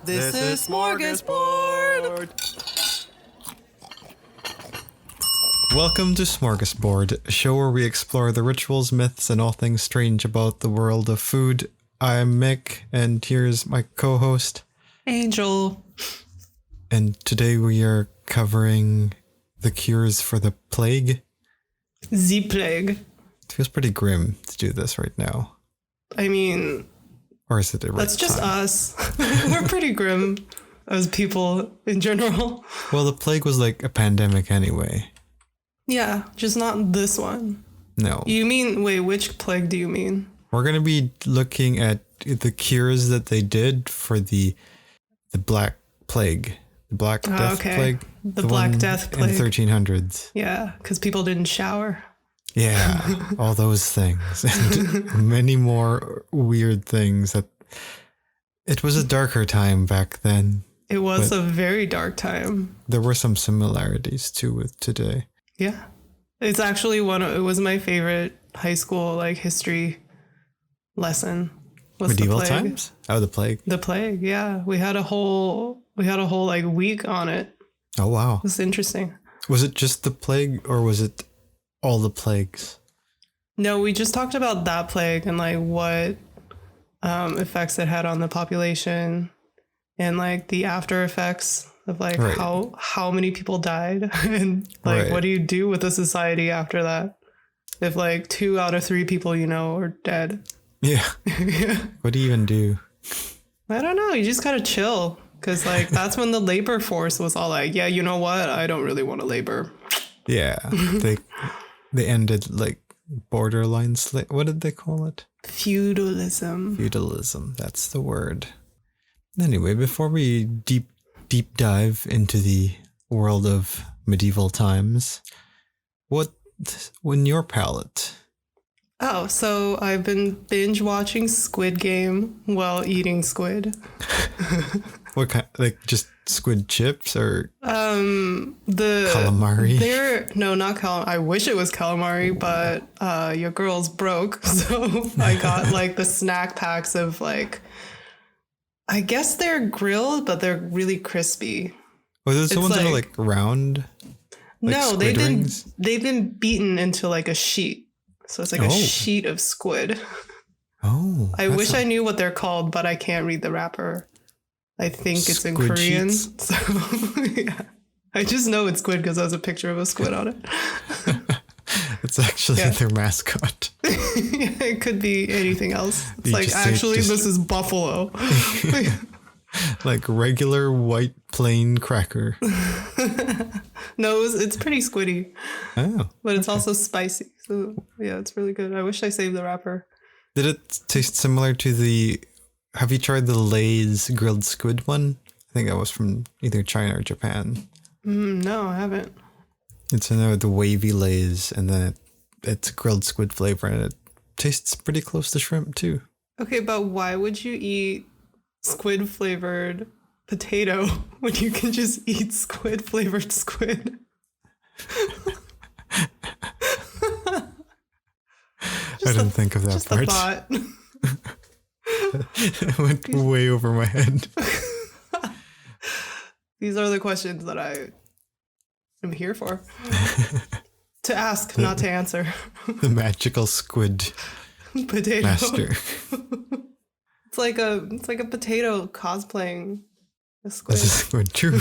This is Smörgåsbord. Welcome to Smörgåsbord, a show where we explore the rituals, myths, and all things strange about the world of food. I'm Mick, and here's my co-host, Angel. And today we are covering the cures for the plague. The plague. It feels pretty grim to do this right now. I mean, or is it the right that's just time? us. We're pretty grim as people in general. Well, the plague was like a pandemic anyway. Yeah, just not this one. No. You mean, wait, which plague do you mean? We're going to be looking at the cures that they did for the Black Plague. The Black Death Plague. The Black Death Plague. In the 1300s. Yeah, because people didn't shower. Yeah, all those things. And many more weird things. It was a darker time back then. It was a very dark time. There were some similarities too with today. Yeah. It's actually it was my favorite high school history lesson. Medieval times? Oh, the plague. The plague, yeah. We had a whole week on it. Oh wow. It was interesting. Was it just the plague or was it all the plagues? No, we just talked about that plague and what effects it had on the population and the after effects of right. how many people died and right. What do you do with a society after that if 2 out of 3 people are dead? Yeah. Yeah. What do you even do? I don't know. You just gotta chill because that's when the labor force was all yeah, you know what? I don't really want to labor. Yeah. They ended borderline what did they call it? Feudalism. Feudalism. That's the word. Anyway, before we deep dive into the world of medieval times, what in your palate? Oh, so I've been binge watching Squid Game while eating squid. What kind? Just squid chips or the calamari? No, not calamari. I wish it was calamari, but your girl's broke, so I got the snack packs of I guess they're grilled, but they're really crispy. Oh, those the ones that are round? No, they've been beaten into a sheet. So it's a sheet of squid. Oh. I wish I knew what they're called, but I can't read the wrapper. I think it's in Korean. Sheets? So yeah. I just know it's squid because there's a picture of a squid on it. It's actually their mascot. It could be anything else. It's this is buffalo. Regular white plain cracker. No, it's pretty squiddy. Oh. But it's also spicy. So yeah, it's really good. I wish I saved the wrapper. Did it taste similar to have you tried the Lay's grilled squid one? I think that was from either China or Japan. No, I haven't. It's the wavy Lay's, and then it's grilled squid flavor, and it tastes pretty close to shrimp too. Okay, but why would you eat squid flavored potato when you can just eat squid flavored squid? I didn't think of that just part. A thought. It went way over my head. These are the questions that I am here for. To ask, not to answer. The magical squid potato master. It's like a potato cosplaying a squid. This is squid, true.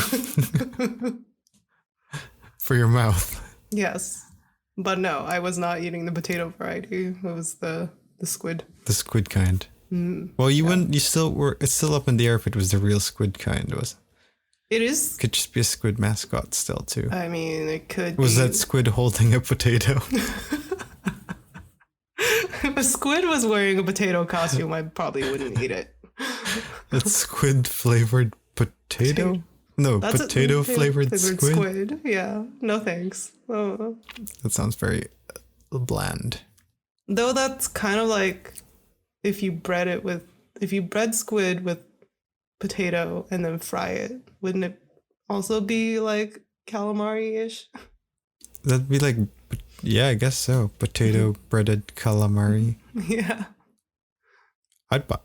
For your mouth. Yes. But no, I was not eating the potato variety. It was the squid. The squid kind. Well, it's still up in the air if it was the real squid kind, was it? It is. Could just be a squid mascot still, too. I mean, it could Was that squid holding a potato? If a squid was wearing a potato costume, I probably wouldn't eat it. That's squid flavored potato? No, potato flavored squid? Yeah, no thanks. Oh. That sounds very bland. Though that's kind of if you bread squid with potato and then fry it, wouldn't it also be calamari-ish? That'd be yeah, I guess so. Potato breaded calamari. Yeah. I'd buy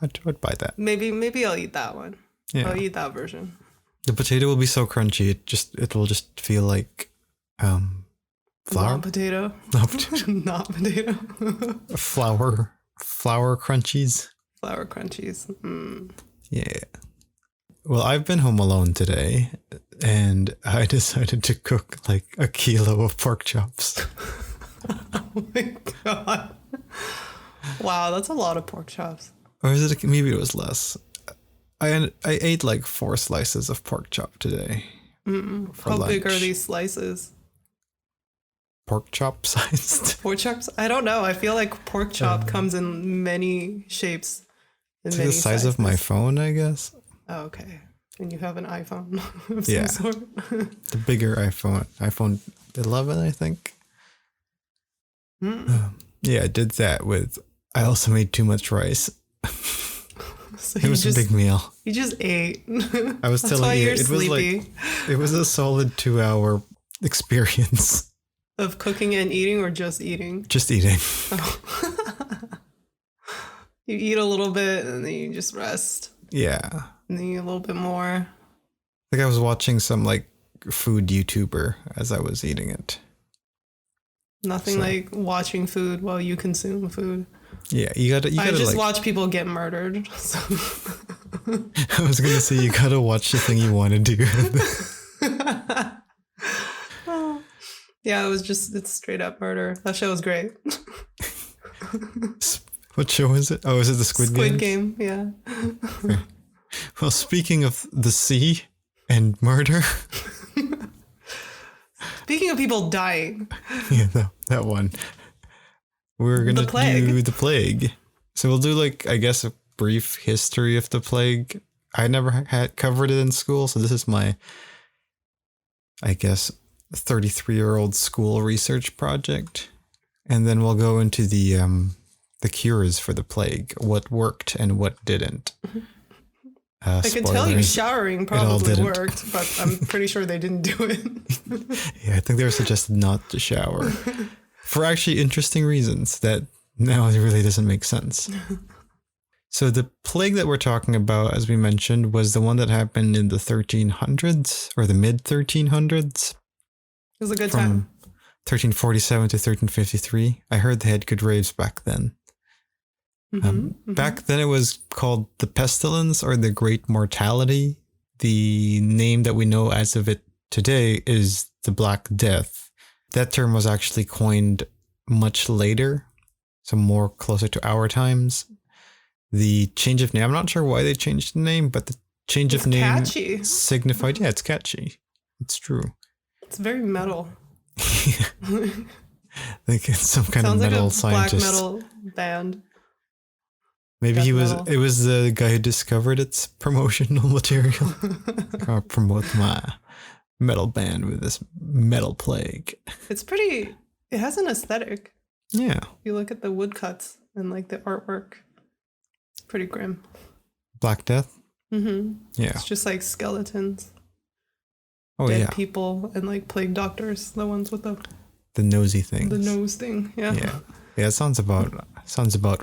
that. Maybe I'll eat that one. Yeah. I'll eat that version. The potato will be so crunchy. It will just feel like flour. Not potato. Not potato. Not potato. Flour crunchies. Flour crunchies. Yeah. Well, I've been home alone today, and I decided to cook like a kilo of pork chops. Oh my god. Wow, that's a lot of pork chops. Or is it? Maybe it was less. I ate like 4 slices of pork chop today. For How lunch. big are these slices? Pork chop sized. Pork chops? I don't know. I feel like pork chop comes in many shapes. It's the size of my phone, I guess. Oh, okay. And you have an iPhone of Yeah. some sort. The bigger iPhone 11, I think. Yeah, I did that with. I also made too much rice. So It was a big meal. You just ate. I was That's telling why you, you're it sleepy. was like it was a solid 2-hour experience. Of cooking and eating, or just eating? Just eating. Oh. You eat a little bit and then you just rest. Yeah. And then you eat a little bit more. Like I was watching some like food YouTuber as I was eating it. Nothing like watching food while you consume food. Yeah, you gotta I just like, watch people get murdered. So. I was gonna say you gotta watch the thing you want to do. Yeah, it's straight up murder. That show was great. What show is it? Oh, is it the Squid Game, Games? yeah. Okay. Well, speaking of the sea and murder. Speaking of people dying. Yeah, that one. We're going to do the plague. So we'll do like, I guess, a brief history of the plague. I never had covered it in school. So this is my, I guess, 33-year-old school research project. And then we'll go into the cures for the plague, what worked and what didn't. I can tell you showering probably worked, but I'm pretty sure they didn't do it. Yeah, I think they were suggested not to shower for actually interesting reasons that now it really doesn't make sense. So the plague that we're talking about, as we mentioned, was the one that happened in the 1300s or the mid 1300s. It was a good time. 1347 to 1353. I heard they had good raves back then. Back then it was called the pestilence or the great mortality. The name that we know as of it today is the Black Death. That term was actually coined much later, so more closer to our times. The change of name, I'm not sure why they changed the name, but the change of name catchy. Signified, yeah, it's catchy. It's true. It's very metal. Like it's some kind of metal scientist. Black metal band. Maybe Death he was. metal. It was the guy who discovered its promotional material. I'll promote my metal band with this metal plague. It's pretty. It has an aesthetic. Yeah. If you look at the woodcuts and like the artwork, it's pretty grim. Black Death. Mm-hmm. Yeah. It's just like skeletons. Oh Dead yeah. people and like plague doctors, the ones with the nosy things. The nose thing. Yeah. Yeah. Yeah. It sounds about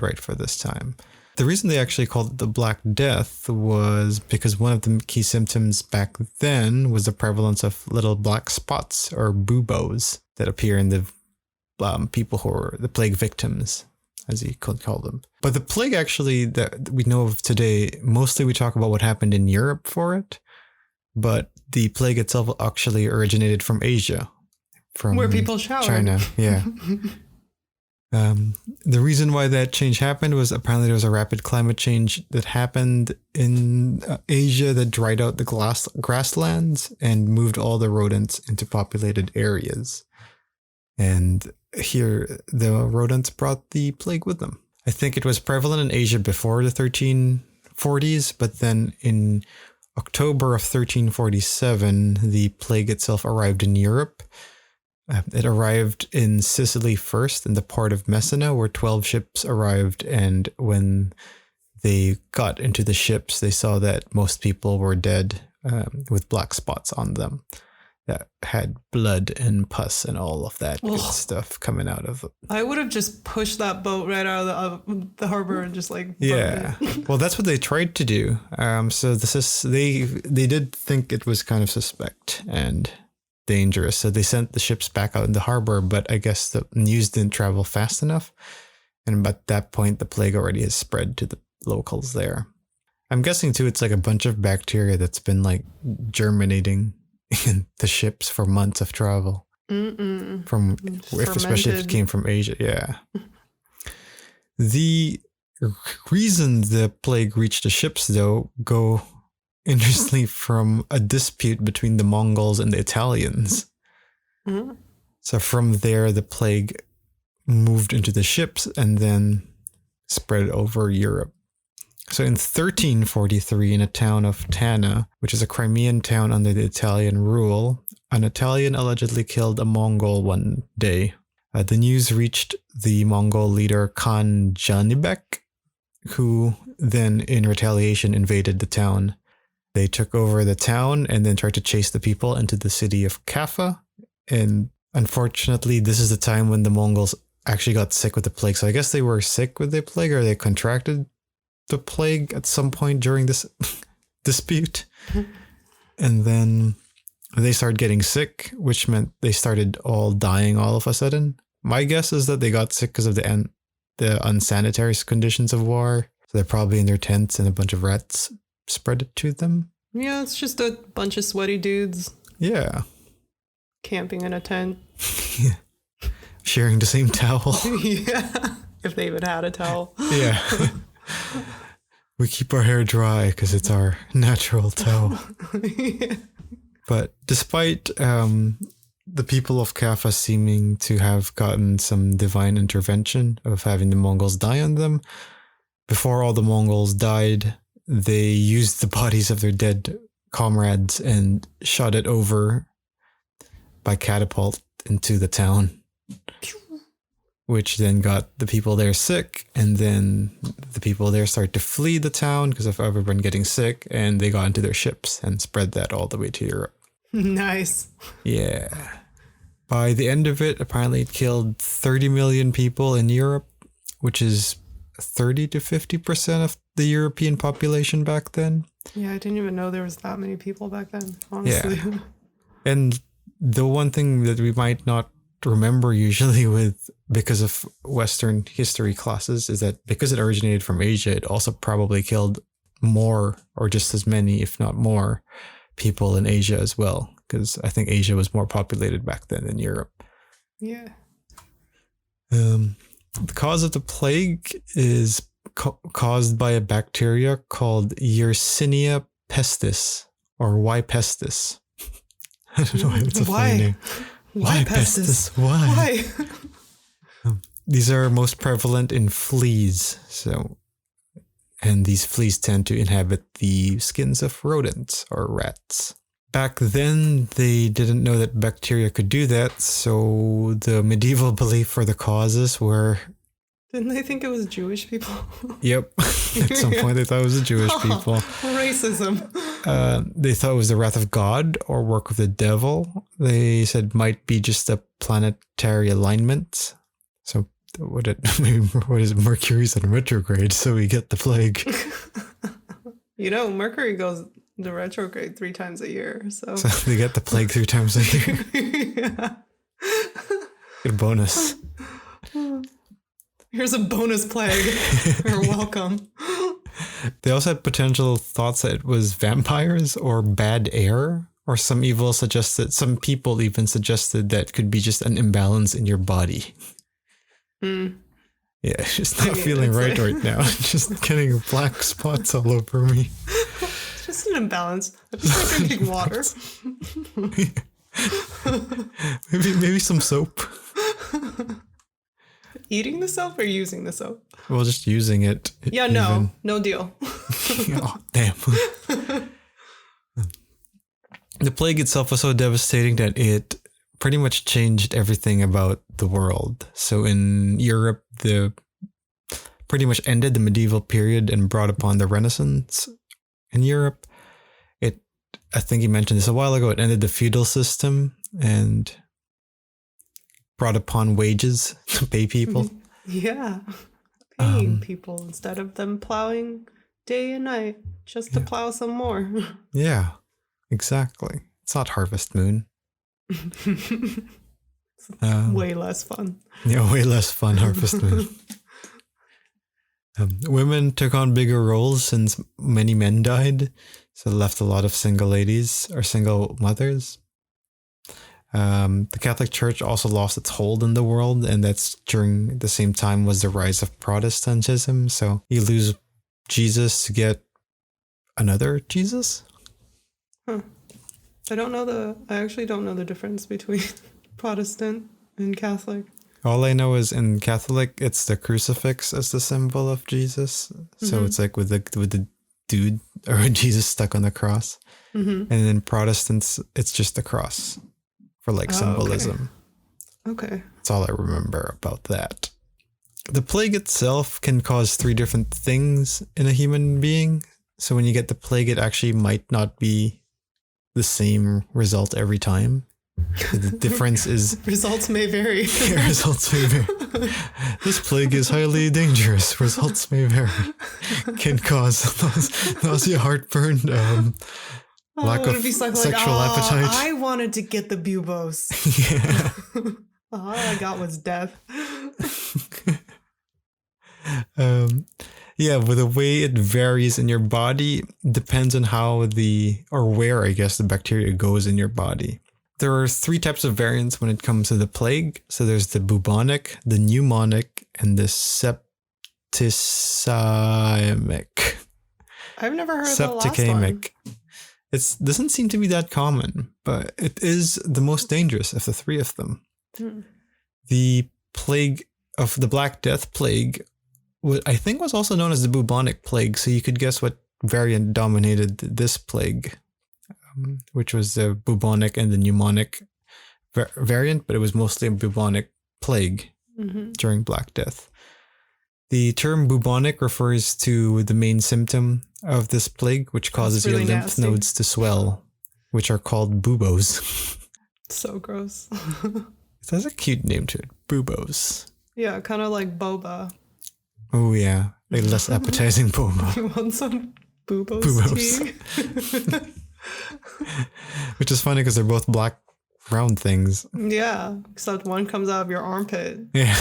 right for this time. The reason they actually called it the Black Death was because one of the key symptoms back then was the prevalence of little black spots or buboes that appear in the people who are the plague victims, as you could call them. But the plague actually that we know of today, mostly we talk about what happened in Europe for it, but the plague itself actually originated from Asia, from where people shower. China. Yeah. The reason why that change happened was apparently there was a rapid climate change that happened in Asia that dried out the grasslands and moved all the rodents into populated areas. And here the rodents brought the plague with them. I think it was prevalent in Asia before the 1340s, but then in October of 1347, the plague itself arrived in Europe. It arrived in Sicily first, in the port of Messina, where 12 ships arrived. And when they got into the ships, they saw that most people were dead with black spots on them. that had blood and pus and all of that good stuff coming out of it. I would have just pushed that boat right out of the harbor and just like yeah. Well, that's what they tried to do. So they did think it was kind of suspect and dangerous, so they sent the ships back out in the harbor. But I guess the news didn't travel fast enough, and at that point, the plague already has spread to the locals there. I'm guessing too, it's like a bunch of bacteria that's been like germinating in the ships for months of travel. Especially if it came from Asia. Yeah. The reason the plague reached the ships, though, go interestingly from a dispute between the Mongols and the Italians. So from there, the plague moved into the ships and then spread over Europe. So in 1343, in a town of Tana, which is a Crimean town under the Italian rule, an Italian allegedly killed a Mongol one day. The news reached the Mongol leader Khan Janibek, who then, in retaliation, invaded the town. They took over the town and then tried to chase the people into the city of Kaffa. And unfortunately, this is the time when the Mongols actually got sick with the plague. So I guess they were sick with the plague, or they contracted the plague at some point during this dispute. And then they started getting sick, which meant they started all dying all of a sudden. My guess is that they got sick because of the unsanitary conditions of war. So they're probably in their tents and a bunch of rats spread it to them. Yeah, it's just a bunch of sweaty dudes. Yeah. Camping in a tent. Sharing the same towel. Yeah. If they even had a towel. Yeah. We keep our hair dry because it's our natural towel. Yeah. But despite the people of Kaffa seeming to have gotten some divine intervention of having the Mongols die on them, before all the Mongols died, they used the bodies of their dead comrades and shot it over by catapult into the town, which then got the people there sick, and then the people there started to flee the town because of everyone getting sick, and they got into their ships and spread that all the way to Europe. Nice. Yeah. By the end of it, apparently it killed 30 million people in Europe, which is 30 to 50% of the European population back then. Yeah, I didn't even know there was that many people back then, honestly. Yeah. And the one thing that we might not remember usually because of Western history classes is that because it originated from Asia, it also probably killed more or just as many, if not more, people in Asia as well. Because I think Asia was more populated back then than Europe. Yeah. The cause of the plague is caused by a bacteria called Yersinia pestis, or Y. pestis. I don't know why it's a funny name. Why pestis? Why? These are most prevalent in fleas. And these fleas tend to inhabit the skins of rodents or rats. Back then, they didn't know that bacteria could do that, so the medieval belief for the causes were... Didn't they think it was Jewish people? Yep. At some point, they thought it was the Jewish people. Racism. They thought it was the wrath of God or work of the devil. They said might be just a planetary alignment. So what is it? Mercury's in retrograde, so we get the plague. Mercury goes the retrograde 3 times a year. So they get the plague 3 times a year. Yeah. Get a bonus. Here's a bonus plague. You're welcome. They also had potential thoughts that it was vampires or bad air, or some people even suggested that it could be just an imbalance in your body. Yeah, just not feeling right now. Just getting black spots all over me. Just an imbalance. I just like drinking water. maybe some soap. Eating the soap or using the soap? Well, just using it. Yeah, no deal. Oh, damn. The plague itself was so devastating that it pretty much changed everything about the world. So in Europe, pretty much ended the medieval period and brought upon the Renaissance. In Europe, it I think you mentioned this a while ago, it ended the feudal system and brought upon wages to pay people. Yeah. Paying people instead of them plowing day and night just to plow some more. Yeah, exactly. It's not Harvest Moon. Way less fun. Yeah, way less fun, Harvest Moon. Women took on bigger roles since many men died, so it left a lot of single ladies or single mothers. The Catholic Church also lost its hold in the world, and that's during the same time was the rise of Protestantism. So you lose Jesus to get another Jesus? Huh. I actually don't know the difference between Protestant and Catholic. All I know is in Catholic, it's the crucifix as the symbol of Jesus. So it's like with the dude or Jesus stuck on the cross. And in Protestants, it's just the cross for like symbolism. Okay. That's all I remember about that. The plague itself can cause 3 different things in a human being. So when you get the plague, it actually might not be the same result every time. The difference is results may vary. Results may vary. This plague is highly dangerous. Results may vary. Can cause nausea, heartburn, lack of sexual appetite. I wanted to get the buboes. Yeah. All I got was death. Yeah, but the way it varies in your body depends on where I guess the bacteria goes in your body. There are 3 types of variants when it comes to the plague. So there's the bubonic, the pneumonic, and the septicaemic. I've never heard of the last one. Septicaemic. It doesn't seem to be that common, but it is the most dangerous of the 3 of them. The plague of the Black Death plague, I think was also known as the bubonic plague. So you could guess what variant dominated this plague, which was the bubonic and the pneumonic variant, but it was mostly a bubonic plague during Black Death. The term bubonic refers to the main symptom of this plague, which causes your lymph nodes to swell, which are called buboes. So gross. It has a cute name to it, buboes. Yeah, kind of like boba. Oh yeah, like less appetizing boba. You want some buboes tea? Which is funny because they're both black round things. Yeah, except one comes out of your armpit. Yeah.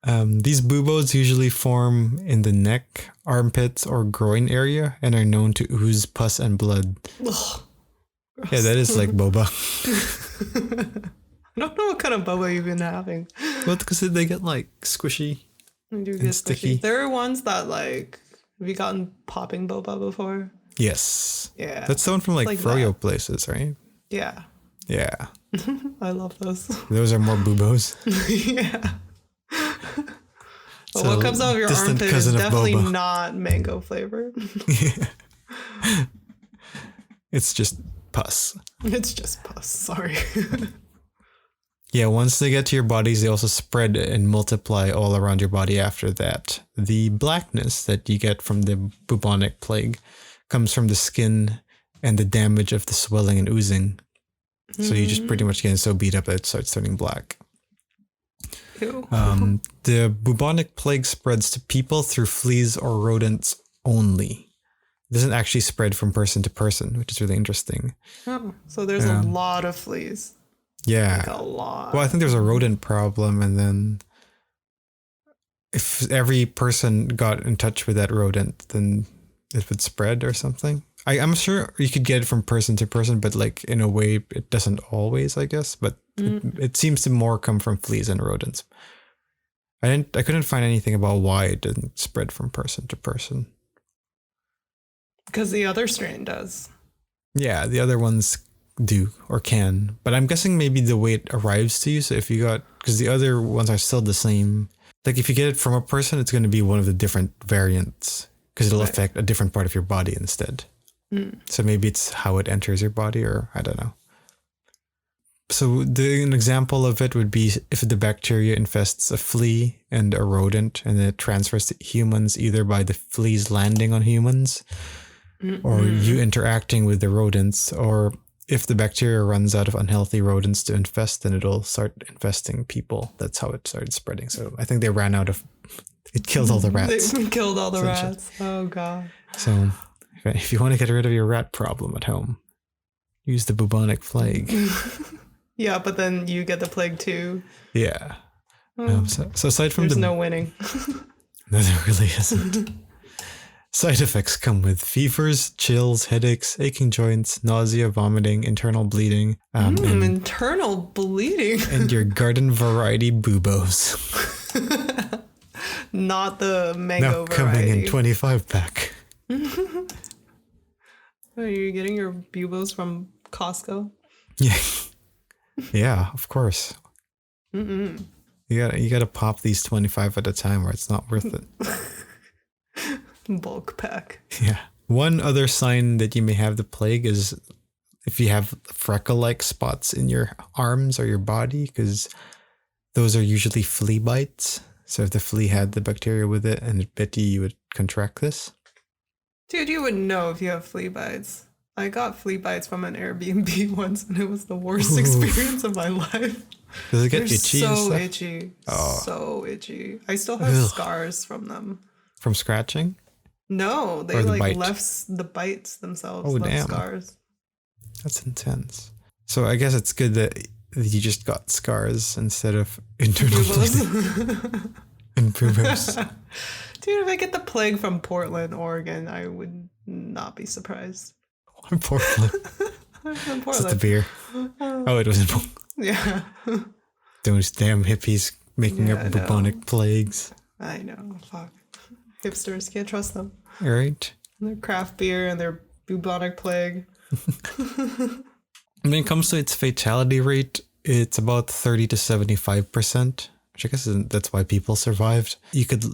These buboes usually form in the neck, armpits, or groin area and are known to ooze pus and blood. Ugh, yeah, that is like boba. I don't know what kind of boba you've been having. Well, because they get like squishy and sticky. There are ones that like, have you gotten popping boba before? Yes. Yeah. That's the one from like froyo places, right? Yeah. Yeah. I love those. Those are more buboes. Yeah. But what comes out of your armpit is definitely not mango flavored. Yeah. It's just pus. It's just pus. Sorry. Yeah, once they get to your bodies, they also spread and multiply all around your body after that. The blackness that you get from the bubonic plague comes from the skin and the damage of the swelling and oozing. So you just pretty much get so beat up that it starts turning black. The bubonic plague spreads to people through fleas or rodents only. It doesn't actually spread from person to person, which is really interesting. Oh, so there's a lot of fleas. Yeah. Like a lot. Well, I think there's a rodent problem, and then if every person got in touch with that rodent, then it would spread or something. I'm sure you could get it from person to person, but like in a way it doesn't always, I guess. But it seems to more come from fleas and rodents. I couldn't find anything about why it didn't spread from person to person. Because the other strain does. Yeah, the other ones do or can, but I'm guessing maybe the way it arrives to you. So if you got, because the other ones are still the same. Like if you get it from a person, it's going to be one of the different variants because it'll affect a different part of your body instead. So maybe it's how it enters your body, or I don't know. So an example of it would be if the bacteria infests a flea and a rodent, and then it transfers to humans either by the fleas landing on humans or you interacting with the rodents, or if the bacteria runs out of unhealthy rodents to infest, then it'll start infesting people. That's how it started spreading. So I think they ran out of, it killed all the rats. They killed all the rats. Oh, God. So if you want to get rid of your rat problem at home, use the bubonic plague. Yeah, but then you get the plague too. Yeah. So aside from there's no winning. No, there really isn't. Side effects come with fevers, chills, headaches, aching joints, nausea, vomiting, internal bleeding. And internal bleeding? And your garden variety buboes. Not the mango now variety. Coming in 25 pack. Are you getting your buboes from Costco? Yeah. Yeah, of course. You gotta pop these 25 at a time or it's not worth it. Bulk pack. Yeah. One other sign that you may have the plague is if you have freckle-like spots in your arms or your body, because those are usually flea bites. So if the flea had the bacteria with it and it bit you, you would contract this. Dude, you would know if you have flea bites. I got flea bites from an Airbnb once and it was the worst experience of my life. Does it get itchy? So itchy. Oh. So itchy. I still have scars from them. From scratching? No, they like left the bites themselves. Oh, damn. Scars. That's intense. So I guess it's good that you just got scars instead of internal bleeding. And buboes. Dude, if I get the plague from Portland, Oregon, I would not be surprised. Why Portland? From Portland. Is that the beer? Oh, it was in Portland. Yeah. Those damn hippies making up bubonic plagues. I know. Fuck. Hipsters, can't trust them. Right. Their craft beer and their bubonic plague. When it comes to its fatality rate, it's about 30 to 75%, which I guess that's why people survived.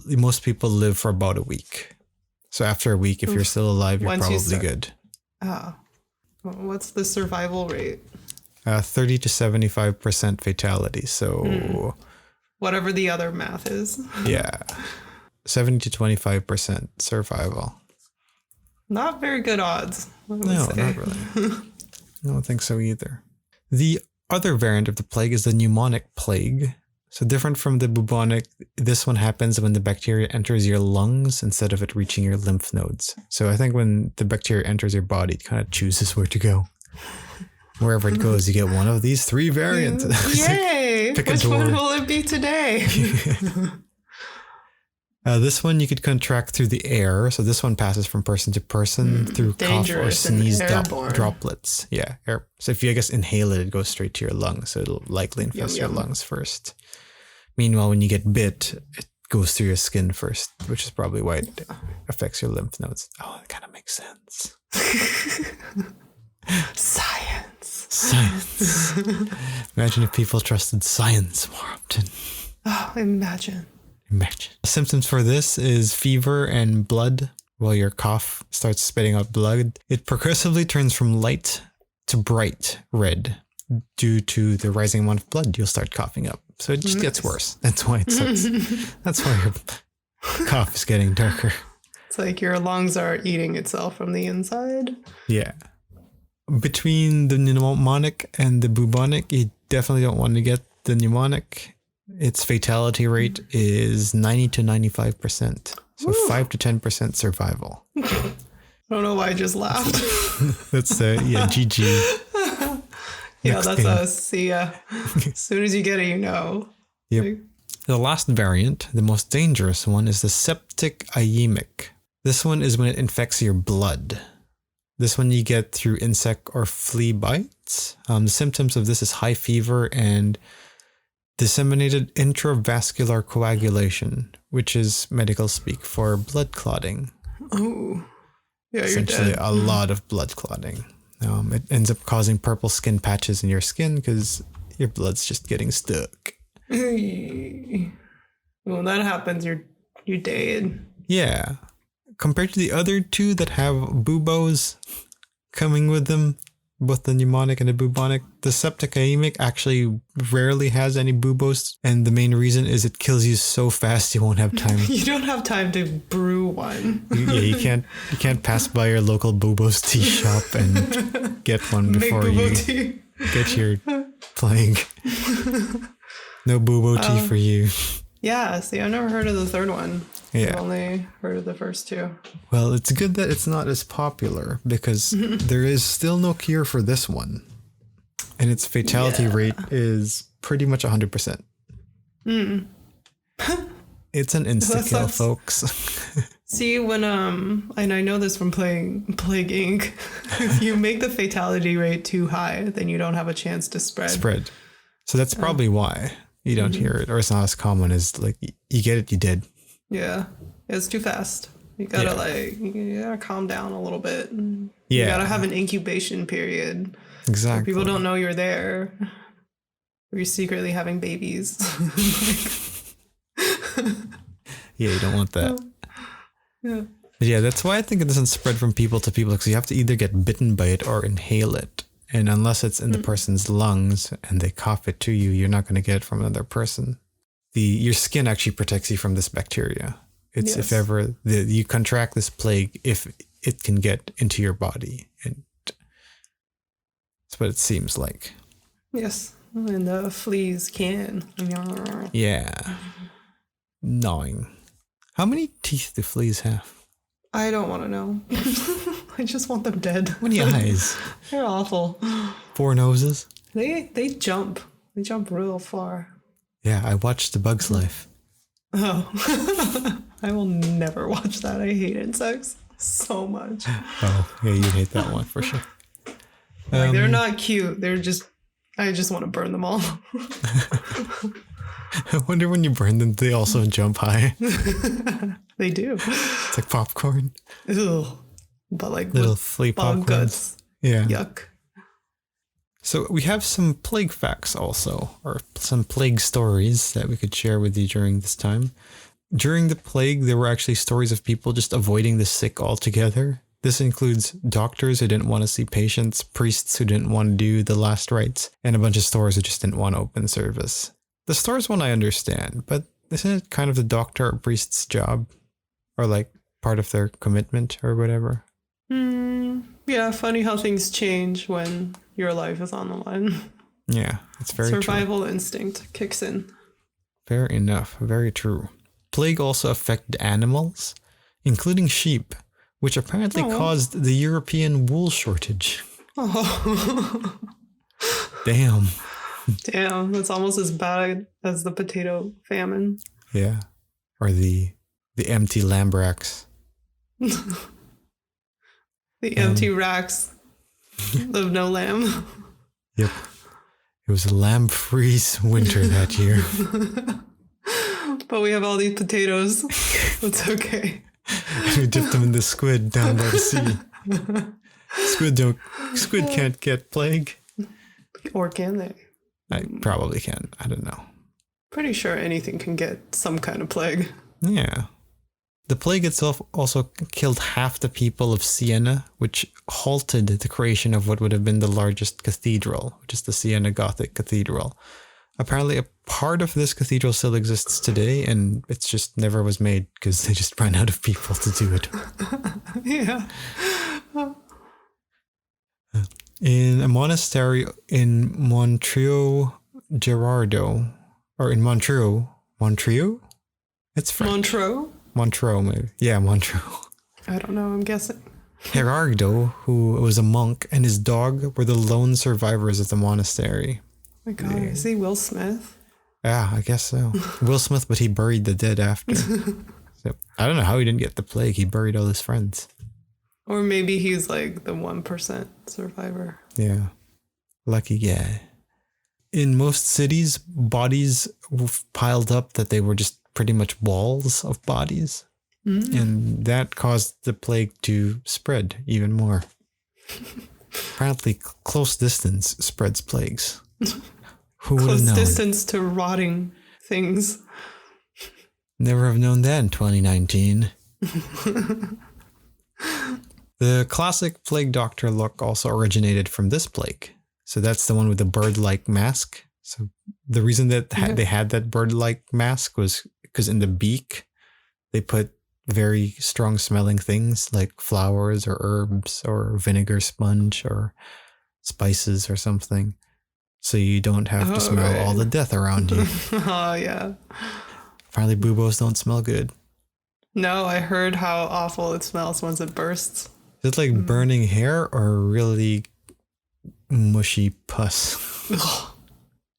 Most people live for about a week. So after a week, if you're still alive, you're probably good. Oh. What's the survival rate? 30 to 75% fatality. So whatever the other math is. Yeah. 70 to 25% survival. Not very good odds. No, not really. I don't think so either. The other variant of the plague is the pneumonic plague. So different from the bubonic, this one happens when the bacteria enters your lungs instead of it reaching your lymph nodes. So I think when the bacteria enters your body, it kind of chooses where to go. Wherever it goes, you get one of these three variants. Yay! Which one will it be today? This one you could contract through the air. So this one passes from person to person through cough or sneeze droplets. Yeah. Air. So if you, I guess, inhale it, it goes straight to your lungs. So it'll likely infest your lungs first. Meanwhile, when you get bit, it goes through your skin first, which is probably why it affects your lymph nodes. Oh, that kind of makes sense. Science. Imagine if people trusted science more often. Oh, imagine. Symptoms for this is fever and blood. While your cough starts spitting out blood, it progressively turns from light to bright red. Due to the rising amount of blood, you'll start coughing up. So it just gets worse. That's why it starts. That's why your cough is getting darker. It's like your lungs are eating itself from the inside. Yeah. Between the pneumonic and the bubonic, you definitely don't want to get the pneumonic. Its fatality rate is 90 to 95%. So 5 to 10% survival. I don't know why I just laughed. That's GG. Yeah, that's us. See ya. As soon as you get it, you know. Yep. The last variant, the most dangerous one, is the septicaemic. This one is when it infects your blood. This one you get through insect or flea bites. The symptoms of this is high fever and disseminated intravascular coagulation, which is medical speak for blood clotting. Oh, yeah, essentially a lot of blood clotting. It ends up causing purple skin patches in your skin because your blood's just getting stuck. When that happens, you're dead. Yeah. Compared to the other two that have buboes coming with them, both the pneumonic and the bubonic. The septicaemic actually rarely has any bubos, and the main reason is it kills you so fast you won't have time. You don't have time to brew one. You can't pass by your local bubos tea shop and get one before you get your plague. No bubo tea for you. Yeah, see, I've never heard of the third one. Yeah. I've only heard of the first two. Well, it's good that it's not as popular because there is still no cure for this one. And its fatality rate is pretty much 100%. It's an insta-kill, folks. See, when, and I know this from playing Plague Inc., if you make the fatality rate too high, then you don't have a chance to spread. So that's probably why you don't hear it, or it's not as common as, like, you get it, you did. Yeah, it's too fast. You gotta you gotta calm down a little bit. Yeah, you gotta have an incubation period. Exactly. People don't know you're there. Or you're secretly having babies. Yeah, you don't want that. Yeah. Yeah, that's why I think it doesn't spread from people to people, because you have to either get bitten by it or inhale it. And unless it's in the person's lungs and they cough it to you, you're not going to get it from another person. Your skin actually protects you from this bacteria. It's if ever you contract this plague, if it can get into your body. And that's what it seems like. Yes, and the fleas can. Yeah. Gnawing. How many teeth do fleas have? I don't want to know. I just want them dead. How many eyes? They're awful. 4 noses? They jump. They jump real far. Yeah, I watched The Bug's Life. Oh. I will never watch that. I hate insects so much. Oh, yeah, you hate that one for sure. Like, they're not cute. I just want to burn them all. I wonder when you burn them, they also jump high. They do. It's like popcorn. Ew. But like little flea popcorn. Guts. Yeah. Yuck. So we have some plague facts also, or some plague stories that we could share with you during this time. During the plague, there were actually stories of people just avoiding the sick altogether. This includes doctors who didn't want to see patients, priests who didn't want to do the last rites, and a bunch of stores who just didn't want to open service. The stores one I understand, but isn't it kind of the doctor or priest's job? Or like part of their commitment or whatever? Yeah, funny how things change when your life is on the line. Yeah, it's very Survival true. instinct kicks in. Fair enough. Very true. Plague also affected animals, including sheep, which apparently caused the European wool shortage. Oh. Damn. Damn, that's almost as bad as the potato famine. Yeah. Or the empty lamb racks. The empty racks of no lamb. Yep. It was a lamb-free winter that year. But we have all these potatoes. It's okay. We dipped them in the squid down by the sea. Squid can't get plague. Or can they? I probably can. I don't know. Pretty sure anything can get some kind of plague. Yeah. The plague itself also killed half the people of Siena, which halted the creation of what would have been the largest cathedral, which is the Siena Gothic Cathedral. Apparently, a part of this cathedral still exists today, and it just never was made because they just ran out of people to do it. Yeah. In a monastery in Montreux, Gerardo, or in Montreux? It's French. Montreux, maybe. Yeah, Montreux. I don't know, I'm guessing. Gerardo, who was a monk, and his dog were the lone survivors of the monastery. Oh my God, is he Will Smith? Yeah, I guess so. Will Smith, but he buried the dead after. So, I don't know how he didn't get the plague. He buried all his friends. Or maybe he's like the 1% survivor. Yeah. Lucky guy. In most cities, bodies were piled up that they were just pretty much walls of bodies. And that caused the plague to spread even more. Apparently, close distance spreads plagues. Who would have known? Close distance to rotting things. Never have known that in 2019. The classic plague doctor look also originated from this plague. So that's the one with the bird-like mask. So the reason that they had that bird-like mask was because in the beak, they put very strong smelling things like flowers or herbs or vinegar sponge or spices or something. So you don't have to smell all the death around you. Oh, yeah. Apparently buboes don't smell good. No, I heard how awful it smells once it bursts. Is it like burning hair or really mushy pus?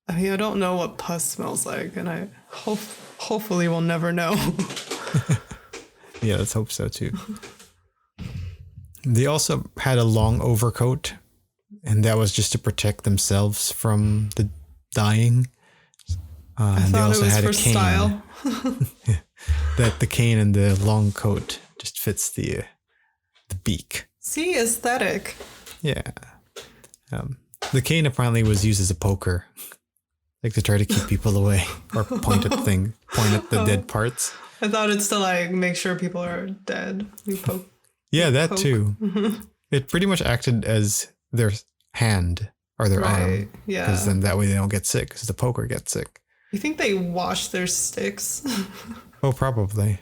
I mean, I don't know what pus smells like, and I hopefully will never know. Yeah, let's hope so too. They also had a long overcoat, and that was just to protect themselves from the dying. And they also had a cane. Style. That the cane and the long coat just fits the beak. See, aesthetic. Yeah. The cane apparently was used as a poker, like to try to keep people away or point at the dead parts. I thought it's to like make sure people are dead. You poke. Yeah, that too. It pretty much acted as their hand or their arm. Yeah. Because then that way they don't get sick, because the poker gets sick. You think they wash their sticks? Oh, probably.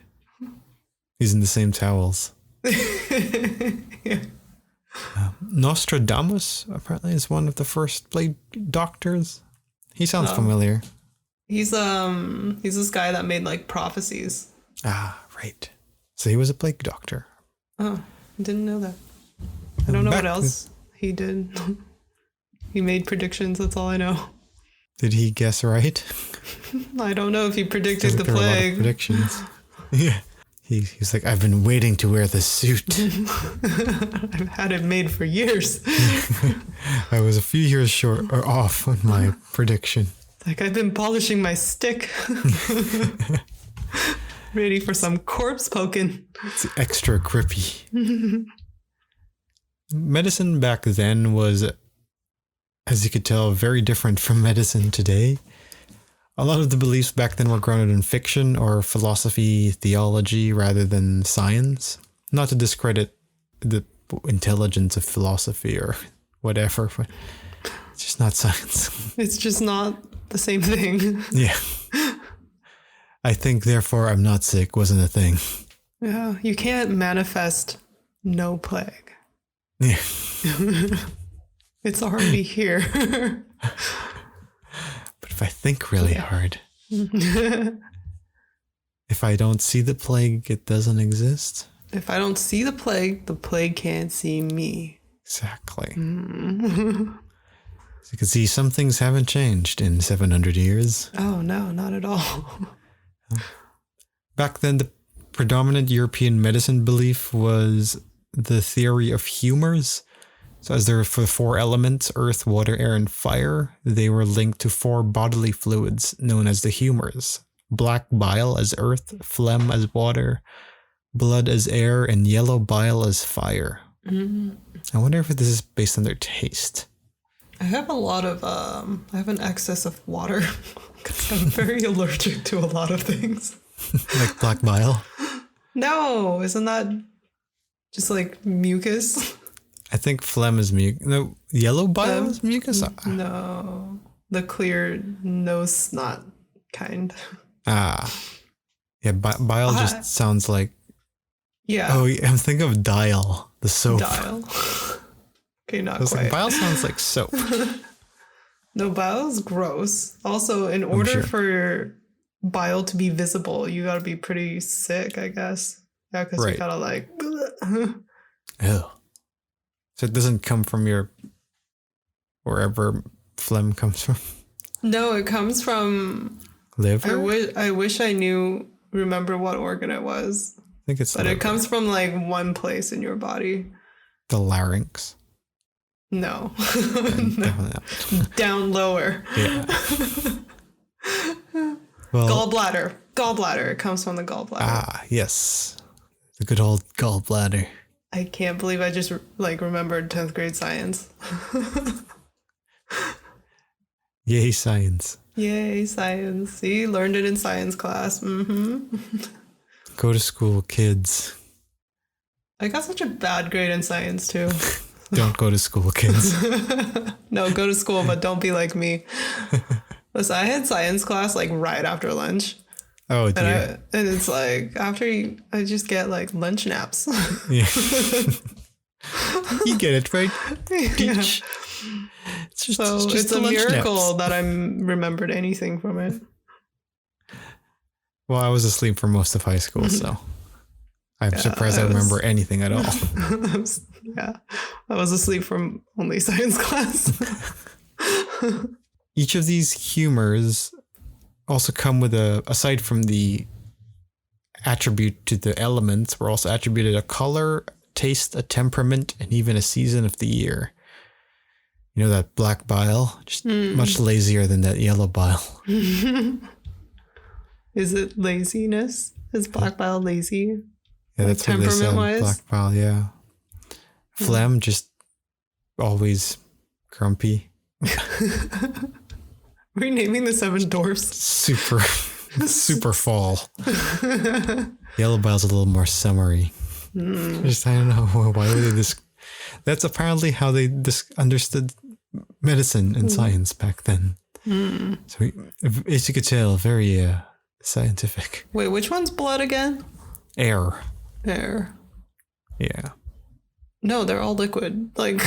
Using the same towels. Yeah. Nostradamus apparently is one of the first plague doctors. He sounds familiar. He's this guy that made like prophecies. Ah, right. So he was a plague doctor. Oh, didn't know that. I don't know what else he did. He made predictions, that's all I know. Did he guess right? I don't know if he predicted the there were a lot of plague. predictions. Yeah. He's like, I've been waiting to wear this suit. I've had it made for years. I was a few years short or off on my prediction. Like, I've been polishing my stick. Ready for some corpse poking. It's extra grippy. Medicine back then was, as you could tell, very different from medicine today. A lot of the beliefs back then were grounded in fiction or philosophy, theology, rather than science. Not to discredit the intelligence of philosophy or whatever, but it's just not science. It's just not the same thing. Yeah. I think, therefore, I'm not sick wasn't a thing. Yeah, you can't manifest no plague. Yeah. It's already here. But if I think really hard, if I don't see the plague, it doesn't exist. If I don't see the plague can't see me. Exactly. As you can see, some things haven't changed in 700 years. Oh, no, not at all. Back then, the predominant European medicine belief was the theory of humors. So as there were for the four elements, earth, water, air, and fire, they were linked to four bodily fluids known as the humors. Black bile as earth, phlegm as water, blood as air, and yellow bile as fire. Mm-hmm. I wonder if this is based on their taste. I have I have an excess of water because I'm very allergic to a lot of things. Like black bile? No, isn't that just like mucus? I think phlegm is mucus. No, yellow bile is mucus? No, the clear, no snot kind. Ah. Yeah, bile just sounds like... Yeah. Oh, I'm thinking of dial, the soap. Dial. Okay, not quite. Like, bile sounds like soap. No, bile is gross. Also, in order for bile to be visible, you gotta be pretty sick, I guess. Yeah, because you gotta like... Ew. So it doesn't come from your... wherever phlegm comes from? No, it comes from... Liver? I wish I remember what organ it was. I think it's But liver. it comes from like one place in your body. The larynx? No. Definitely not. Down lower. Yeah. Well, Gallbladder. It comes from the gallbladder. Ah, yes. The good old gallbladder. I can't believe I just like remembered 10th grade science. Yay, science. Yay, science. See, learned it in science class. Mm-hmm. Go to school, kids. I got such a bad grade in science too. Don't go to school, kids. No, go to school, but don't be like me. Listen, I had science class like right after lunch. Oh, dear. And it's like I just get like lunch naps. Yeah. You get it, right? Yeah. It's a miracle naps. that I remembered anything from it. Well, I was asleep for most of high school, so I'm surprised I remember anything at all. Yeah, I was asleep from only science class. Each of these humors also come with aside from the attribute to the elements, we're also attributed a color, taste, a temperament, and even a season of the year. You know, that black bile, just much lazier than that yellow bile. Is it laziness? Is black bile lazy? Yeah, that's what they said. Black bile, yeah. Phlegm, just always grumpy. Renaming the 7 dwarfs. Super fall. Yellow bile's a little more summery. Just, I don't know, why would they that's apparently how they understood medicine and science back then. So, as you could tell, very scientific. Wait, which one's blood again? Air. Yeah. No, they're all liquid. Like,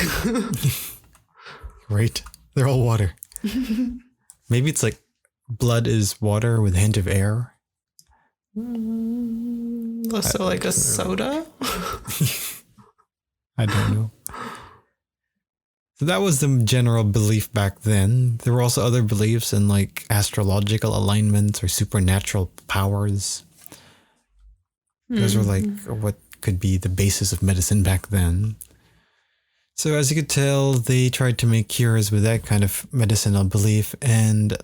right? They're all water. Maybe it's like blood is water with a hint of air. So like a soda? I don't know. So that was the general belief back then. There were also other beliefs in like astrological alignments or supernatural powers. Those were like what could be the basis of medicine back then. So as you could tell, they tried to make cures with that kind of medicinal belief. And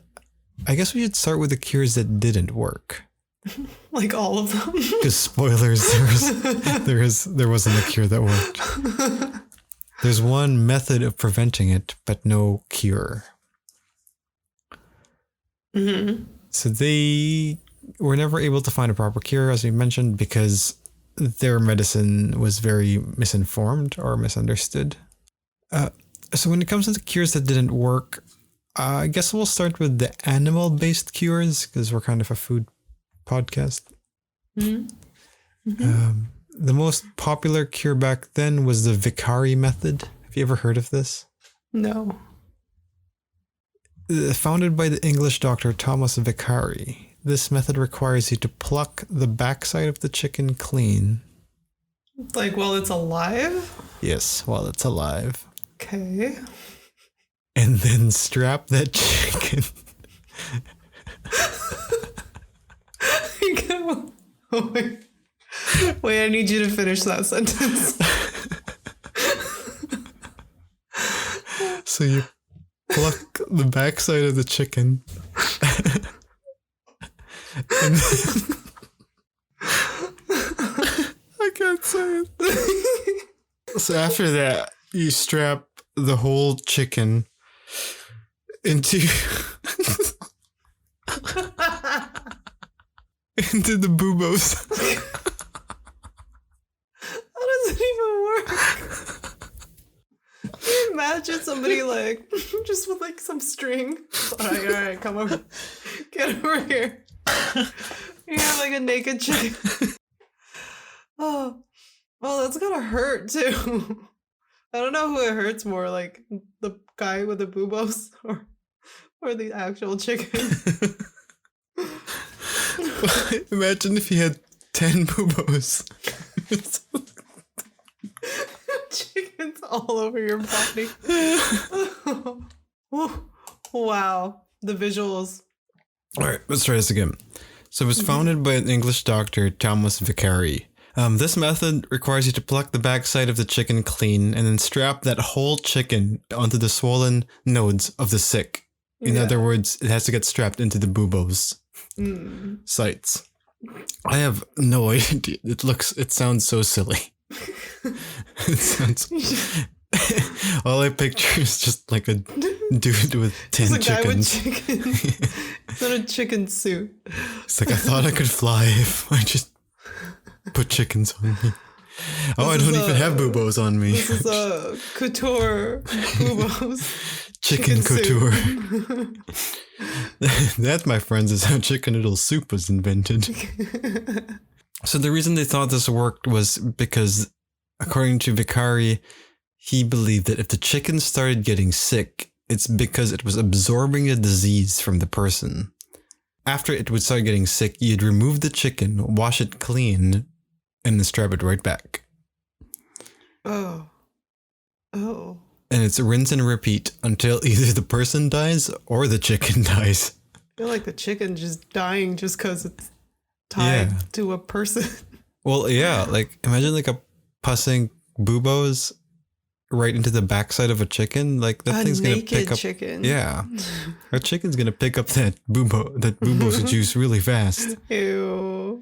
I guess we should start with the cures that didn't work. Like all of them? Because spoilers, there wasn't a cure that worked. There's one method of preventing it, but no cure. So they were never able to find a proper cure, as we mentioned, because their medicine was very misinformed or misunderstood. So when it comes to the cures that didn't work, I guess we'll start with the animal-based cures, because we're kind of a food podcast. The most popular cure back then was the Vicari method. Have you ever heard of this? No. Founded by the English doctor Thomas Vicari, this method requires you to pluck the backside of the chicken clean. Like while it's alive? Yes, while it's alive. Okay. And then strap that chicken. Oh my. Wait, I need you to finish that sentence. So you pluck the backside of the chicken. And then, I can't say it. So after that, you strap the whole chicken into into the boobos. How does it even work? Can you imagine somebody like just with like some string? All right, come over. Get over here. You have like a naked chicken. Oh, well, that's gotta hurt too. I don't know who it hurts more, like the guy with the boobos or the actual chicken. Imagine if you had 10 boobos. Chickens all over your body. Wow, the visuals. All right, let's try this again. So it was founded by an English doctor, Thomas Vicari. This method requires you to pluck the backside of the chicken clean and then strap that whole chicken onto the swollen nodes of the sick. In other words, it has to get strapped into the buboes sites. I have no idea. It sounds so silly. It sounds. All I picture is just like a dude with 10 chickens. Guy with chickens. It's not a chicken suit. It's like, I thought I could fly if I just put chickens on me. Oh, I don't even have buboes on me. This is a couture buboes. Chicken couture. That, my friends, is how chicken noodle soup was invented. So the reason they thought this worked was because, according to Vicari, he believed that if the chicken started getting sick, it's because it was absorbing a disease from the person. After it would start getting sick, you'd remove the chicken, wash it clean, and then strap it right back. Oh. Oh. And it's rinse and repeat until either the person dies or the chicken dies. I feel like the chicken just dying just because it's tied to a person. Well, yeah, like imagine like a pussing buboes right into the backside of a chicken. Like that thing's gonna pick up. Chicken. Yeah, our chicken's gonna pick up that bubo's juice really fast. Ew.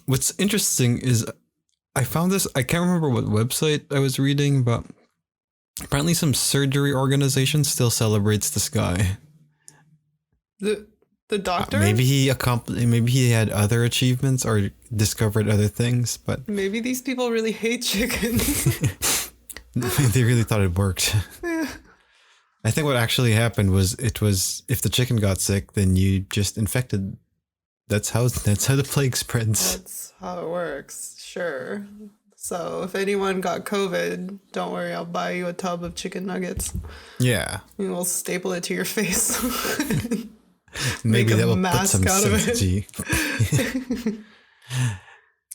What's interesting is I found this. I can't remember what website I was reading, but apparently some surgery organization still celebrates this guy. The doctor? Maybe he had other achievements or discovered other things, but maybe these people really hate chickens. They really thought it worked. Yeah. I think what actually happened was if the chicken got sick, then you just infected. That's how the plague spreads. That's how it works. Sure. So if anyone got COVID, don't worry, I'll buy you a tub of chicken nuggets. Yeah. And we'll staple it to your face. Maybe that will put mask some out of sympathy.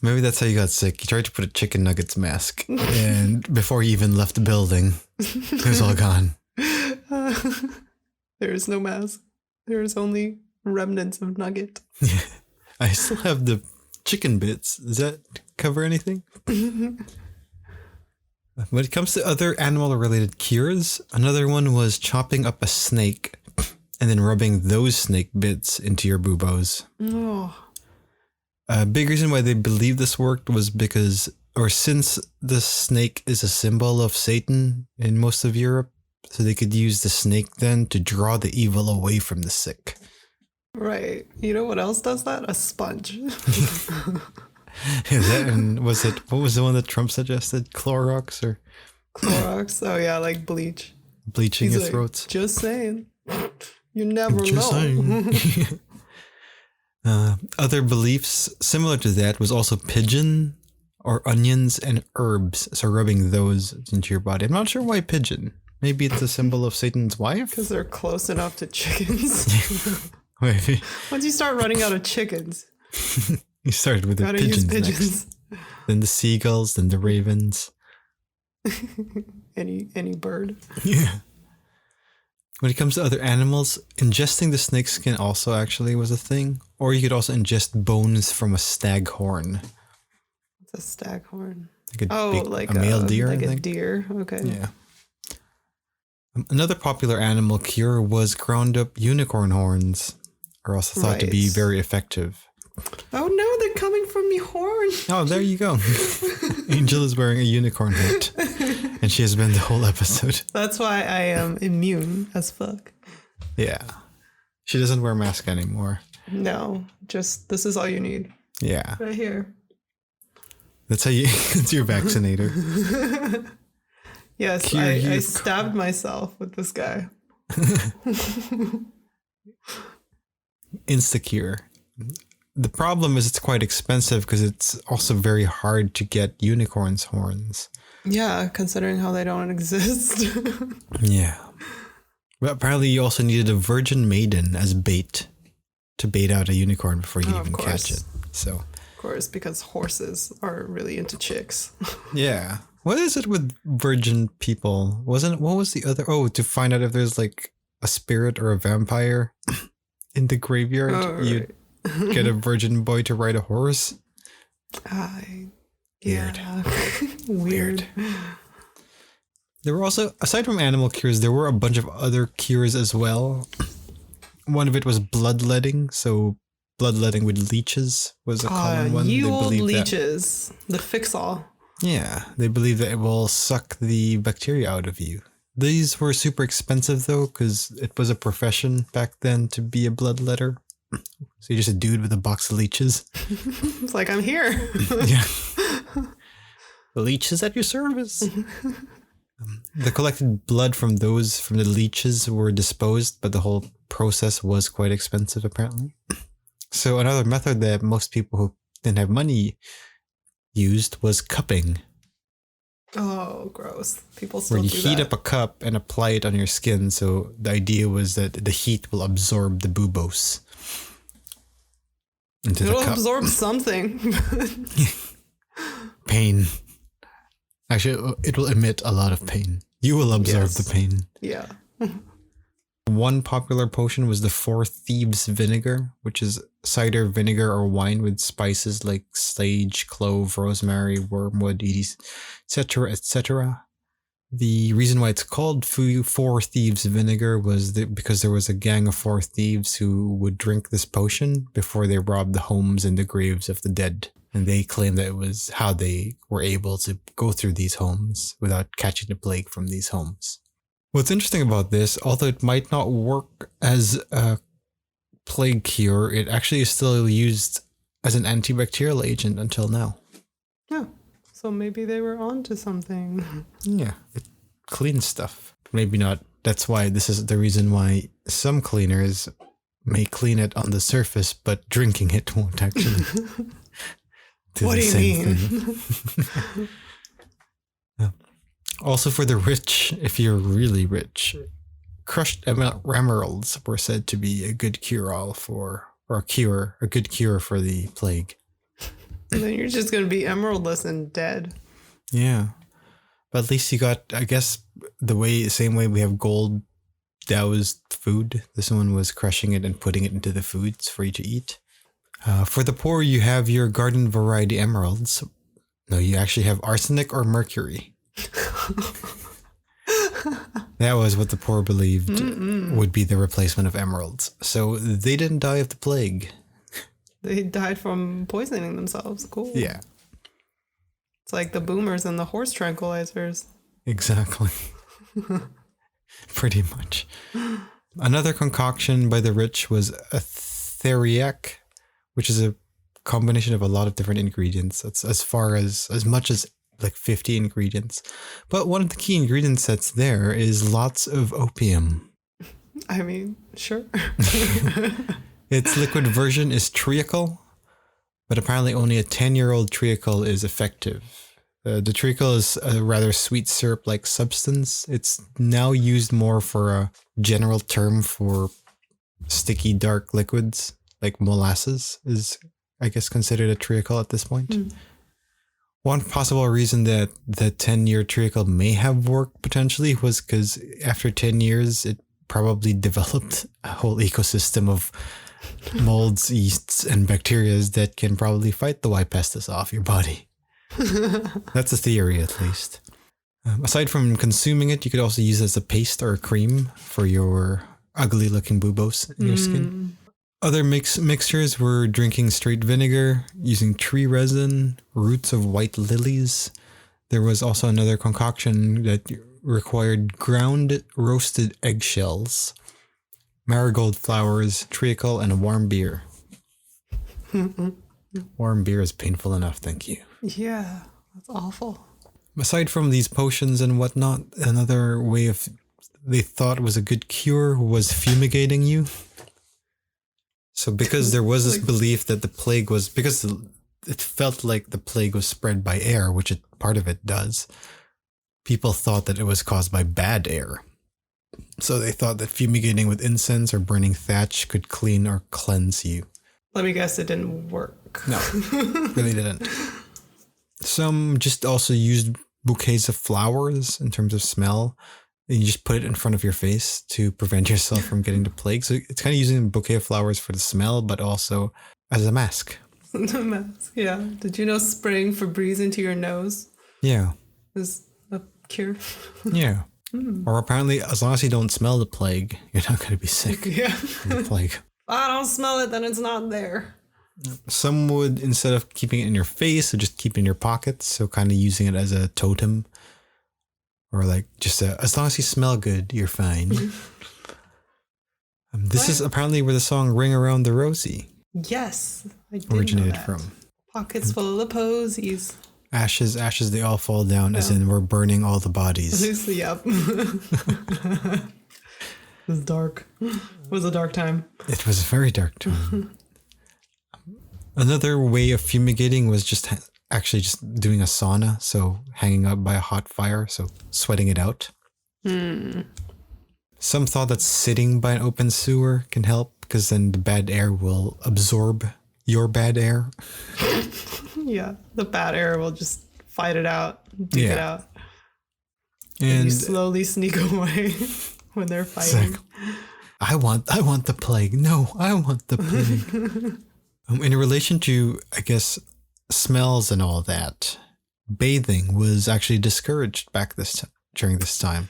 Maybe that's how you got sick. You tried to put a chicken nuggets mask, and before you even left the building, it was all gone. There is no mask. There is only remnants of nugget. Yeah. I still have the chicken bits. Does that cover anything? When it comes to other animal-related cures, another one was chopping up a snake and then rubbing those snake bits into your buboes. Oh. A big reason why they believe this worked was since the snake is a symbol of Satan in most of Europe, so they could use the snake then to draw the evil away from the sick. Right. You know what else does that? A sponge. What was the one that Trump suggested? Clorox or? Clorox. Oh yeah, like bleach. Bleaching your throats. Just saying. You never Just know. saying. Other beliefs similar to that was also pigeon or onions and herbs. So rubbing those into your body. I'm not sure why pigeon. Maybe it's a symbol of Satan's wife? Because they're close enough to chickens. Maybe. Once you start running out of chickens. You started with the pigeons next. Then the seagulls, then the ravens. Any bird. Yeah. When it comes to other animals, ingesting the snake skin also actually was a thing. Or you could also ingest bones from a staghorn. It's a staghorn. Like a male deer, like I think. A deer. Okay. Yeah. Another popular animal cure was ground up unicorn horns, are also thought to be very effective. Oh no, they're coming from me horn. Oh, there you go. Angel is wearing a unicorn hat, and she has been the whole episode. That's why I am immune as fuck. Yeah. She doesn't wear a mask anymore. No, just this is all you need. Yeah. Right here. That's how you, it's your vaccinator. Yes, I stabbed myself with this guy. Instacure. The problem is it's quite expensive because it's also very hard to get unicorn's horns. Yeah, considering how they don't exist. Yeah. But apparently you also needed a virgin maiden as bait to bait out a unicorn before you even catch it. So, of course, because horses are really into chicks. Yeah. What is it with virgin people? What was the other? Oh, to find out if there's like a spirit or a vampire in the graveyard. Oh, right. You get a virgin boy to ride a horse. Weird. Weird. There were also, aside from animal cures, there were a bunch of other cures as well. One of it was bloodletting. So bloodletting with leeches was a common one. You old leeches. The fix-all. Yeah, they believe that it will suck the bacteria out of you. These were super expensive though, because it was a profession back then to be a bloodletter. So you're just a dude with a box of leeches. It's like, I'm here. Yeah. The leech is at your service. The collected blood from the leeches were disposed, but the whole process was quite expensive, apparently. So another method that most people who didn't have money used was cupping. Oh, gross. People still where you do heat that. up a cup and apply it on your skin. So the idea was that the heat will absorb the bubos into the cup. It'll absorb something. Pain. Actually, it will emit a lot of pain. You will absorb the pain. Yeah. One popular potion was the Four Thieves vinegar, which is cider vinegar or wine with spices like sage, clove, rosemary, wormwood, etc., etc. The reason why it's called Four Thieves vinegar was because there was a gang of four thieves who would drink this potion before they robbed the homes and the graves of the dead. And they claimed that it was how they were able to go through these homes without catching the plague from these homes. What's interesting about this, although it might not work as a plague cure, it actually is still used as an antibacterial agent until now. Yeah. So maybe they were onto something. Yeah, it cleans stuff. Maybe not. That's why this is the reason why some cleaners may clean it on the surface, but drinking it won't actually. What do you mean? Also for the rich, if you're really rich, crushed emeralds were said to be a good cure-all a good cure for the plague. And then you're just going to be emeraldless and dead. Yeah. But at least you got, I guess, same way we have gold doused food. This one was crushing it and putting it into the foods for you to eat. For the poor, you have your garden variety emeralds. No, you actually have arsenic or mercury. That was what the poor believed would be the replacement of emeralds. So they didn't die of the plague. They died from poisoning themselves. Cool. Yeah. It's like the boomers and the horse tranquilizers. Exactly. Pretty much. Another concoction by the rich was a theriac, which is a combination of a lot of different ingredients. That's as much as like 50 ingredients. But one of the key ingredients that's there is lots of opium. I mean, sure. Its liquid version is treacle, but apparently only a 10-year-old treacle is effective. The treacle is a rather sweet syrup-like substance. It's now used more for a general term for sticky, dark liquids, like molasses is, I guess, considered a treacle at this point. One possible reason that the 10-year treacle may have worked potentially was because after 10 years, it probably developed a whole ecosystem of molds, yeasts, and bacteria that can probably fight the white pestis off your body. That's a theory, at least. Aside from consuming it, you could also use it as a paste or a cream for your ugly-looking bubos in your skin. Other mixtures were drinking straight vinegar, using tree resin, roots of white lilies. There was also another concoction that required ground roasted eggshells, marigold flowers, treacle, and warm beer. Warm beer is painful enough, thank you. Yeah, that's awful. Aside from these potions and whatnot, another way they thought was a good cure was fumigating you. So because there was this belief that the plague was, because it felt like the plague was spread by air, which part of it does, people thought that it was caused by bad air. So they thought that fumigating with incense or burning thatch could clean or cleanse you. Let me guess, it didn't work. No, really didn't. Some just also used bouquets of flowers in terms of smell. And you just put it in front of your face to prevent yourself from getting the plague. So it's kind of using a bouquet of flowers for the smell, but also as a mask. A mask, yeah. Did you know spraying Febreze into your nose? Yeah. Is a cure? Yeah. Or apparently, as long as you don't smell the plague, you're not going to be sick. Yeah. From the plague. If I don't smell it, then it's not there. Some would, instead of keeping it in your face, would just keep it in your pockets. So kind of using it as a totem. Or like just as long as you smell good, you're fine. This is apparently where the song Ring Around the Rosie Yes. I did originated know that. from. Pockets full of posies. Ashes, ashes, they all fall down, as in we're burning all the bodies. Yep. It was dark. It was a dark time. It was a very dark time. Another way of fumigating was just actually just doing a sauna, so hanging up by a hot fire, so sweating it out. Some thought that sitting by an open sewer can help, because then the bad air will absorb your bad air. Yeah, the bad air will just fight it out, dig it out. And you slowly sneak away when they're fighting. Like, I want the plague. No, I want the plague. In relation to, I guess, smells and all that, bathing was actually discouraged during this time.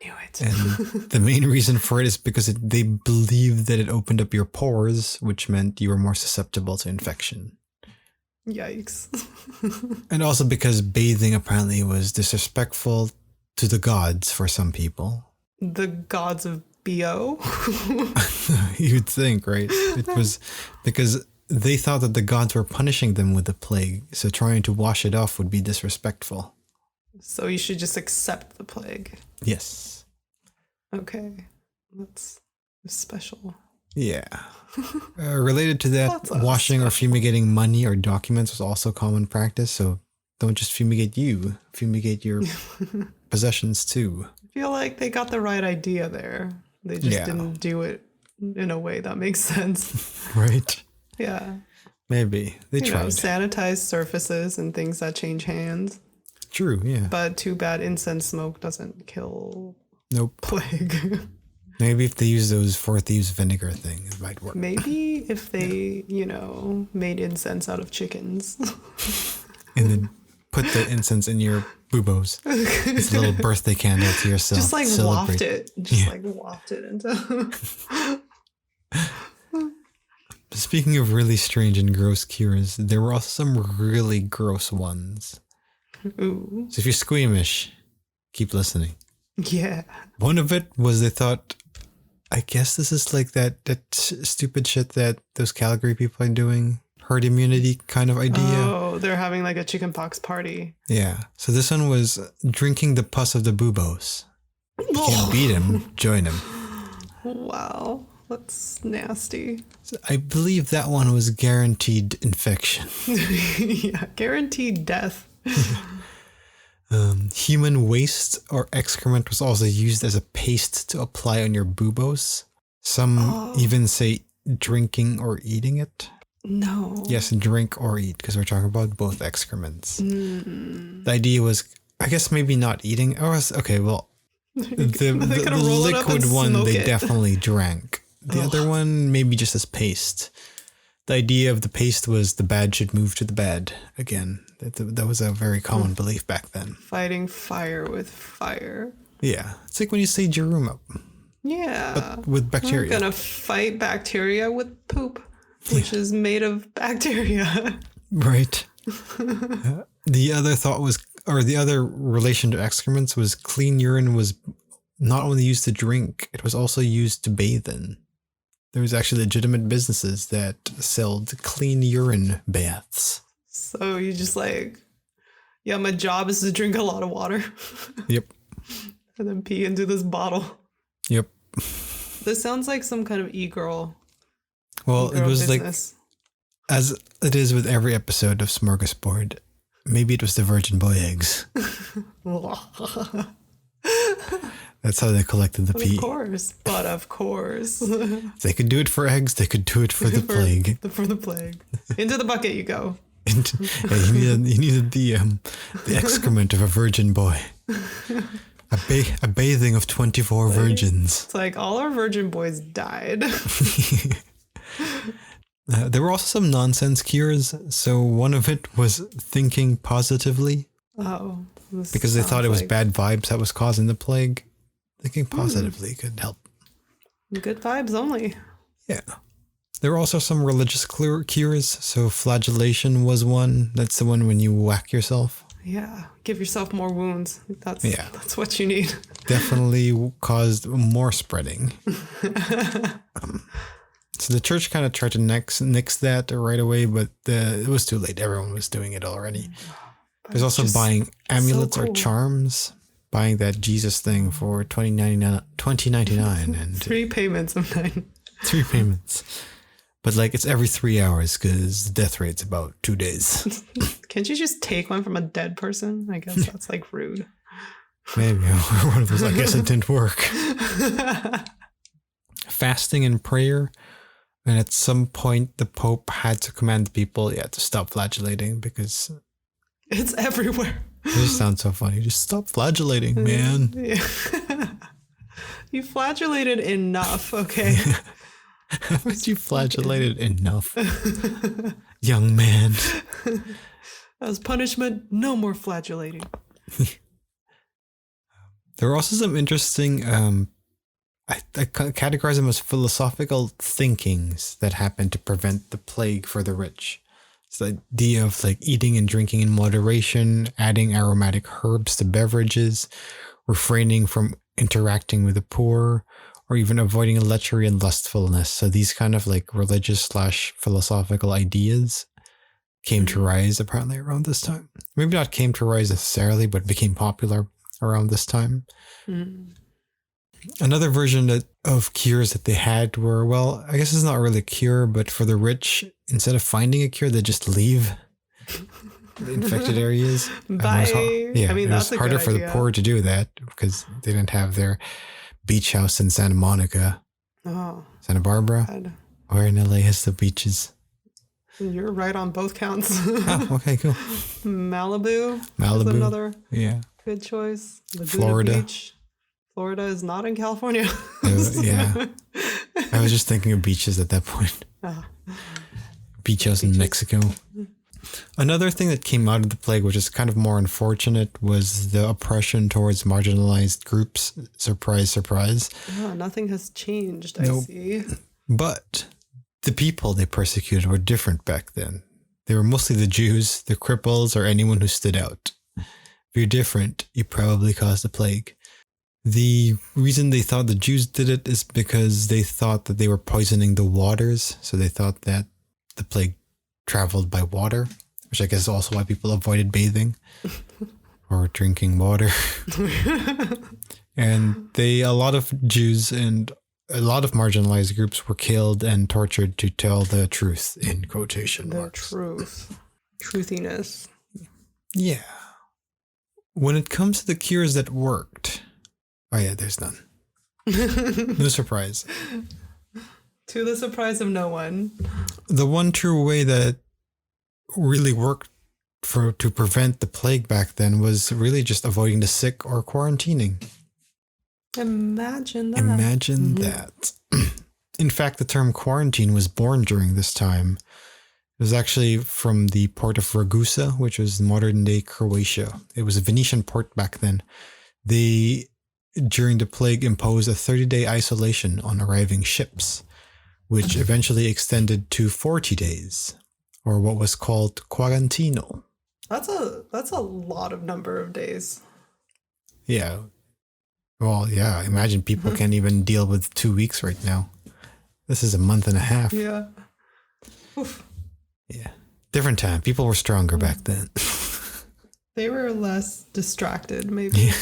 Knew it. And the main reason for it is because they believed that it opened up your pores, which meant you were more susceptible to infection. Yikes. And also because bathing apparently was disrespectful to the gods for some people. The gods of BO? You'd think, right? It was because they thought that the gods were punishing them with the plague, so trying to wash it off would be disrespectful. So you should just accept the plague. Yes. Okay. That's special. Yeah. Related to that, washing or fumigating money or documents was also common practice, so don't just fumigate you, fumigate your possessions too. I feel like they got the right idea there. They just didn't do it in a way that makes sense. Right? Yeah. Maybe. They tried. Sanitize surfaces and things that change hands. True, yeah. But too bad incense smoke doesn't kill plague. Maybe if they use those 4 Thieves vinegar thing, it might work. Maybe if they, made incense out of chickens. And then put the incense in your boobos. It's a little birthday candle to yourself. Just like waft it. Waft it into... Speaking of really strange and gross cures, there were also some really gross ones. Ooh. So if you're squeamish, keep listening. Yeah. One of it was they thought, I guess this is like that stupid shit that those Calgary people are doing. Herd immunity kind of idea. Oh, they're having like a chickenpox party. Yeah. So this one was drinking the pus of the buboes. If you can't beat him, join him. Wow. That's nasty. So I believe that one was guaranteed infection. Yeah, guaranteed death. Human waste or excrement was also used as a paste to apply on your buboes. Some even say drinking or eating it. No. Yes, drink or eat, because we're talking about both excrements. The idea was, I guess maybe not eating. Okay, well, the liquid one they definitely drank. The other one, maybe just as paste. The idea of the paste was the bad should move to the bad again. That was a very common belief back then. Fighting fire with fire. Yeah. It's like when you sage your room up. Yeah. But with bacteria. We're going to fight bacteria with poop, which is made of bacteria. Right. The other thought was, or the other relation to excrements was clean urine was not only used to drink, it was also used to bathe in. There was actually legitimate businesses that sold clean urine baths. So you just like, yeah, my job is to drink a lot of water. Yep. And then pee into this bottle. Yep. This sounds like some kind of e-girl. Well, it was business. Like, as it is with every episode of Smörgåsbord, maybe it was the virgin boy eggs. That's how they collected the pee. But of course. They could do it for eggs. They could do it for the plague. For the plague. Into the bucket you go. You needed the excrement of a virgin boy. A bathing of 24 virgins. It's like all our virgin boys died. There were also some nonsense cures. So one of it was thinking positively. Oh. Because they thought it was bad vibes that was causing the plague. Thinking positively could help. Good vibes only. Yeah. There were also some religious cures. So flagellation was one. That's the one when you whack yourself. Yeah. Give yourself more wounds. That's what you need. Definitely caused more spreading. So the church kind of tried to nix that right away, but it was too late. Everyone was doing it already. There's also buying amulets or charms, buying that Jesus thing for $20.99 and 3 payments of 9. 3 payments. But like it's every 3 hours because the death rate's about 2 days. Can't you just take one from a dead person? I guess that's like rude. Maybe one of those. I guess it didn't work. Fasting and prayer. And at some point, the Pope had to command the people, to stop flagellating because it's everywhere. It just sounds so funny. Just stop flagellating, man. Yeah. You flagellated enough, okay? Haven't you flagellated enough, young man? As punishment, no more flagellating. There are also some interesting, I categorize them as philosophical thinkings that happen to prevent the plague for the rich. It's the idea of like eating and drinking in moderation, adding aromatic herbs to beverages, refraining from interacting with the poor, or even avoiding lechery and lustfulness. So these kind of like religious / philosophical ideas came to rise apparently around this time. Maybe not came to rise necessarily, but became popular around this time. Mm. Another version of cures that they had were, well, I guess it's not really a cure, but for the rich, instead of finding a cure, they just leave the infected areas. Bye. It was harder for the poor to do that because they didn't have their beach house in Santa Monica. Oh, Santa Barbara. God. Where in LA has the beaches? You're right on both counts. Oh, okay, cool. Malibu. Is another good choice. Laguna Florida. Beach. Florida is not in California. Yeah. I was just thinking of beaches at that point. Beach house in Mexico. Another thing that came out of the plague, which is kind of more unfortunate, was the oppression towards marginalized groups. Surprise, surprise. Oh, nothing has changed, Nope. I see. But the people they persecuted were different back then. They were mostly the Jews, the cripples, or anyone who stood out. If you're different, you probably caused the plague. The reason they thought the Jews did it is because they thought that they were poisoning the waters. So they thought that the plague traveled by water, which I guess is also why people avoided bathing or drinking water. And a lot of Jews and a lot of marginalized groups were killed and tortured to tell the truth, in quotation marks. The truth. Truthiness. Yeah. When it comes to the cures that worked, there's none. No surprise. To the surprise of no one. The one true way that really worked to prevent the plague back then was really just avoiding the sick or quarantining. Imagine that. Imagine that. In fact, the term quarantine was born during this time. It was actually from the port of Ragusa, which was modern-day Croatia. It was a Venetian port back then. They, during the plague, imposed a 30-day isolation on arriving ships, which eventually extended to 40 days, or what was called quarantino. That's a lot of number of days. Yeah. Well, yeah, imagine people can't even deal with 2 weeks right now. This is a month and a half. Yeah. Oof. Yeah. Different time. People were stronger back then. They were less distracted, maybe. Yeah.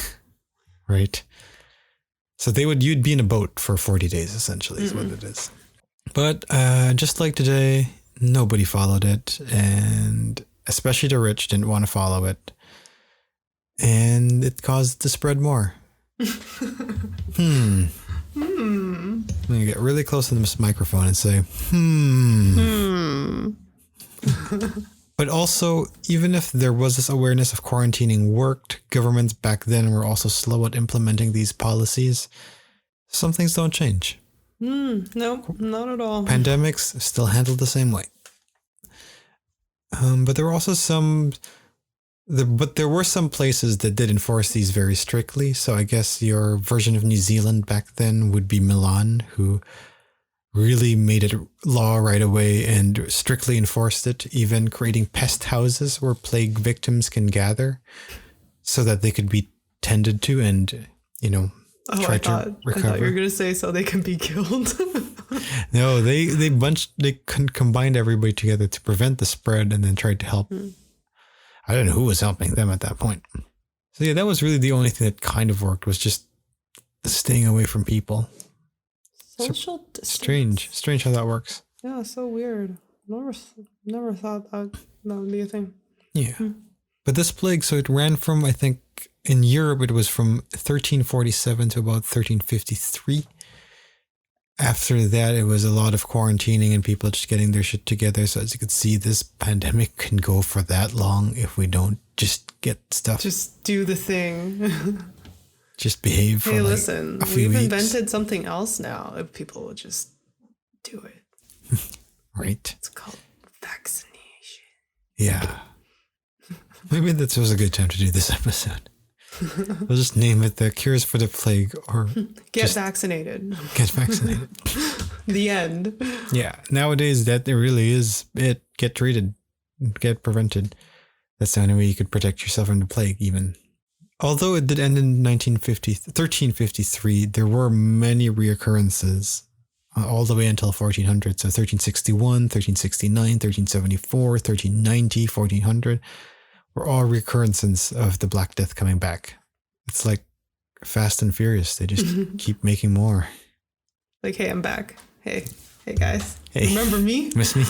Right. So you'd be in a boat for 40 days, essentially, is what it is. But just like today, nobody followed it, and especially the rich didn't want to follow it. And it caused it to spread more. I'm going to get really close to this microphone and say, But also, even if there was this awareness of quarantining worked, governments back then were also slow at implementing these policies. Some things don't change. No, not at all. Pandemics still handled the same way. But there were also there were some places that did enforce these very strictly. So I guess your version of New Zealand back then would be Milan, who really made it law right away and strictly enforced it, even creating pest houses where plague victims can gather so that they could be tended to and, try to recover. I thought you were going to say so they can be killed. No, they combined everybody together to prevent the spread and then tried to help. I don't know who was helping them at that point. So yeah, that was really the only thing that kind of worked, was just staying away from people. Social distance. Strange how that works. Yeah, so weird. Never thought that would be a thing. Yeah. But this plague, so it ran from, I think, in Europe, it was from 1347 to about 1353. After that, it was a lot of quarantining and people just getting their shit together. So as you could see, this pandemic can go for that long if we don't just get stuff. Just do the thing. Just behave for hey, like listen, a few we've weeks. invented something else now if people would just do it. Right. It's called vaccination. Yeah. Maybe that was a good time to do this episode. We'll just name it The Cures for the Plague, or Get Vaccinated. Get Vaccinated. The end. Yeah. Nowadays, that really is it. Get treated. Get prevented. That's the only way you could protect yourself from the plague, even. Although it did end in 1353, there were many reoccurrences all the way until 1400. So 1361, 1369, 1374, 1390, 1400 were all recurrences of the Black Death coming back. It's like Fast and Furious. They just keep making more. Like, hey, I'm back. Hey guys. Hey. Remember me? Miss me?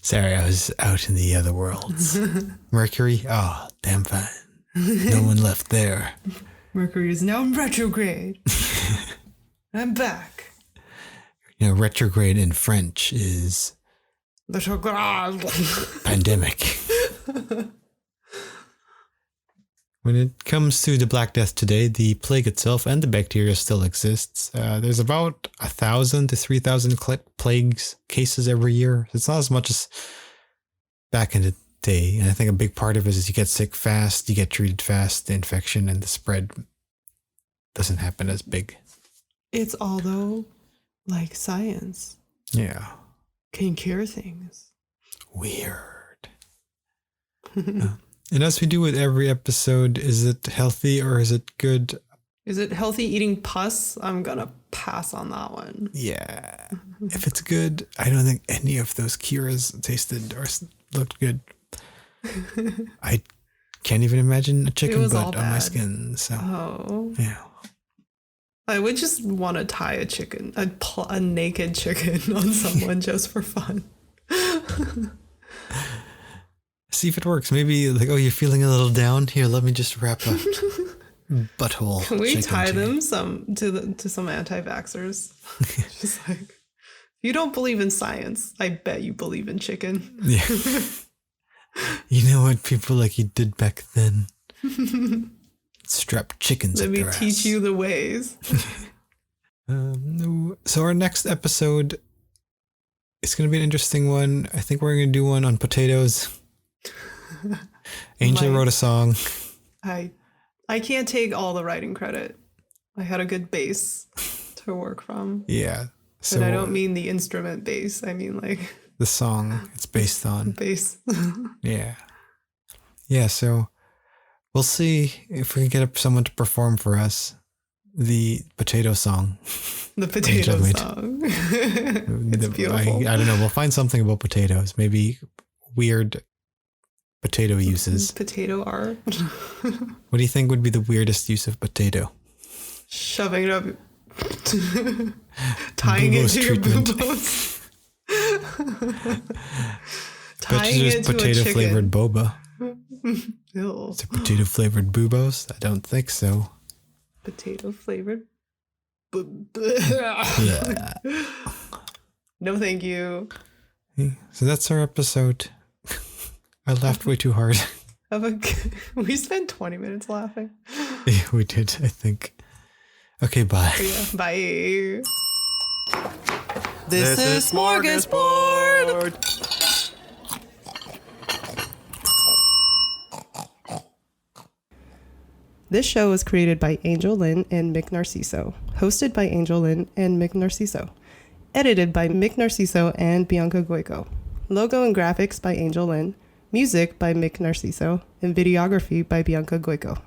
Sorry, I was out in the other worlds. Mercury? Oh, damn fine. No one left there. Mercury is now in retrograde. I'm back. Retrograde in French is pandemic. When it comes to the Black Death today, the plague itself and the bacteria still exists. There's about 1,000 to 3,000 plagues cases every year. It's not as much as back in the day. And I think a big part of it is you get sick fast, you get treated fast, the infection and the spread doesn't happen as big. It's all though like science. Yeah. Can cure things. Weird. And as we do with every episode, is it healthy or is it good? Is it healthy eating pus? I'm gonna pass on that one. Yeah. If it's good, I don't think any of those cures tasted or looked good. I can't even imagine a chicken butt on my skin. So, yeah. I would just want to tie a naked chicken on someone just for fun. See if it works. Maybe like, oh, you're feeling a little down. Here, let me just wrap a butthole. Can we tie them to some anti-vaxxers? Just like, if you don't believe in science, I bet you believe in chicken. Yeah. You know what people like you did back then? Strap chickens. Let me teach you the ways. So our next episode is going to be an interesting one. I think we're going to do one on potatoes. Angel wrote a song. I can't take all the writing credit. I had a good base to work from. Yeah. So, and I don't mean the instrument bass. I mean like the song it's based on. Bass. Yeah. Yeah, so we'll see if we can get someone to perform for us the potato song. The potato song. It's beautiful. I don't know. We'll find something about potatoes. Maybe weird potato uses. Potato art. What do you think would be the weirdest use of potato? Shoving it up. Tying it to your boobos. Tying it to potato a chicken. Flavored boba. Ew. Is it potato flavored boobos? I don't think so. Potato flavored. Yeah. No, thank you. So that's our episode. I laughed way too hard. We spent 20 minutes laughing. Yeah, we did, I think. Okay, bye. Yeah, bye. This is Smörgåsbord. This show was created by Angel Lynn and Mick Narciso, hosted by Angel Lynn and Mick Narciso, edited by Mick Narciso and Bianca Goico, logo and graphics by Angel Lynn, music by Mick Narciso, and videography by Bianca Goico.